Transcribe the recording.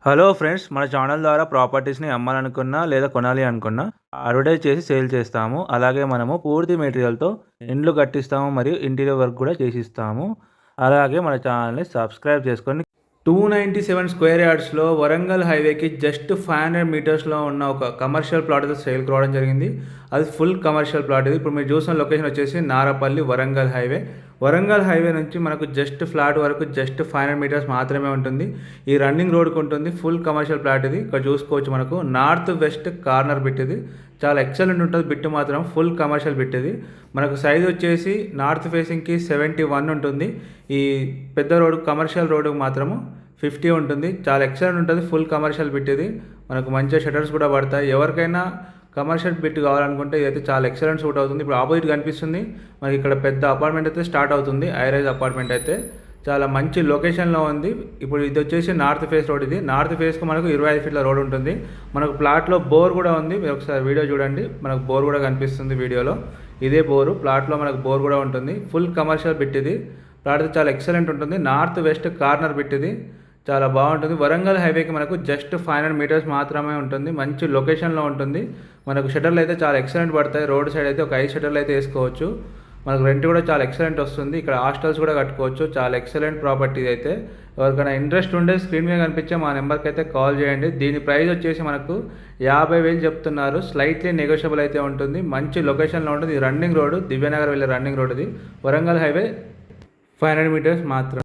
Hello friends, మన channel ద్వారా ప్రాపర్టీస్‌ని అమ్మాలనుకున్నా లేదా కొనాలి అనుకున్నా అడ్వర్టైజ్ చేసి సేల్ చేస్తాము. అలాగే మనము పూర్తి మెటీరియల్‌తో ఇండ్లు కట్టిస్తాము మరియు ఇంటీరియర్ వర్క్ కూడా చేసిస్తాము. అలాగే మన ఛానల్‌ని సబ్స్క్రైబ్ చేసుకొని 297 స్క్వేర్ యార్డ్స్‌లో వరంగల్ హైవేకి జస్ట్ 500 మీటర్స్‌లో ఉన్న ఒక కమర్షియల్ ప్లాట్ అయితే సేల్‌కి రావడం జరిగింది. అది ఫుల్ కమర్షియల్ ప్లాట్ ఇది. ఇప్పుడు మీరు చూసిన లొకేషన్ వచ్చేసి నారపల్లి వరంగల్ హైవే. వరంగల్ హైవే నుంచి మనకు జస్ట్ ఫ్లాట్ వరకు జస్ట్ 500 మీటర్స్ మాత్రమే ఉంటుంది. ఈ రన్నింగ్ రోడ్కి ఉంటుంది. ఫుల్ కమర్షియల్ ప్లాట్ ఇది. ఇక్కడ చూసుకోవచ్చు, మనకు నార్త్ వెస్ట్ కార్నర్ బిట్ ఇది. చాలా ఎక్సలెంట్ ఉంటుంది బిట్ మాత్రం. ఫుల్ కమర్షియల్ బిట్ ఇది. మనకు సైజ్ వచ్చేసి నార్త్ ఫేసింగ్కి 71 ఉంటుంది. ఈ పెద్ద రోడ్ కమర్షియల్ రోడ్డుకి మాత్రము 50 ఉంటుంది. చాలా ఎక్సలెంట్ ఉంటుంది. ఫుల్ కమర్షియల్ బిట్ ఇది. మనకు మంచిగా షటర్స్ కూడా పడతాయి. ఎవరికైనా కమర్షియల్ బిట్ కావాలనుకుంటే ఇదైతే చాలా ఎక్సలెంట్ సూట్ అవుతుంది. ఇప్పుడు ఆపోజిట్ కనిపిస్తుంది మనకి, ఇక్కడ పెద్ద అపార్ట్మెంట్ అయితే స్టార్ట్ అవుతుంది. హైరైజ్ అపార్ట్మెంట్ అయితే చాలా మంచి లొకేషన్లో ఉంది. ఇప్పుడు ఇది వచ్చేసి నార్త్ ఫేస్ రోడ్. ఇది నార్త్ ఫేస్కి మనకు 25 ఫీట్ల రోడ్ ఉంటుంది. మనకు ప్లాట్లో బోర్ కూడా ఉంది. మీరు ఒకసారి వీడియో చూడండి, మనకు బోర్ కూడా కనిపిస్తుంది వీడియోలో. ఇదే బోరు, ప్లాట్లో మనకు బోర్ కూడా ఉంటుంది. ఫుల్ కమర్షియల్ బిట్ ఇది. ప్లాట్ అయితే చాలా ఎక్సలెంట్ ఉంటుంది. నార్త్ వెస్ట్ కార్నర్ బిట్ ఇది. చాలా బాగుంటుంది. వరంగల్ హైవేకి మనకు జస్ట్ 500 మీటర్స్ మాత్రమే ఉంటుంది. మంచి లొకేషన్లో ఉంటుంది. మనకు షటర్లు అయితే చాలా ఎక్సలెంట్ పడతాయి. రోడ్ సైడ్ అయితే ఒక 5 షటర్లు అయితే వేసుకోవచ్చు. మనకు రెంట్ కూడా చాలా ఎక్సలెంట్ వస్తుంది. ఇక్కడ హాస్టల్స్ కూడా కట్టుకోవచ్చు. చాలా ఎక్సలెంట్ ప్రాపర్టీ అయితే. ఎవరికైనా ఇంట్రెస్ట్ ఉంటే స్క్రీన్ మీద కనిపించే మా నెంబర్కి అయితే కాల్ చేయండి. దీని ప్రైస్ వచ్చేసి మనకు 50,000 చెప్తున్నారు. స్లైట్లీ నెగోషియబుల్ అయితే ఉంటుంది. మంచి లొకేషన్లో ఉంటుంది. ఇది రన్నింగ్ రోడ్, దివ్యనగర్ వెళ్ళే రన్నింగ్ రోడ్ ఇది. వరంగల్ హైవే 500 మీటర్స్ మాత్రం.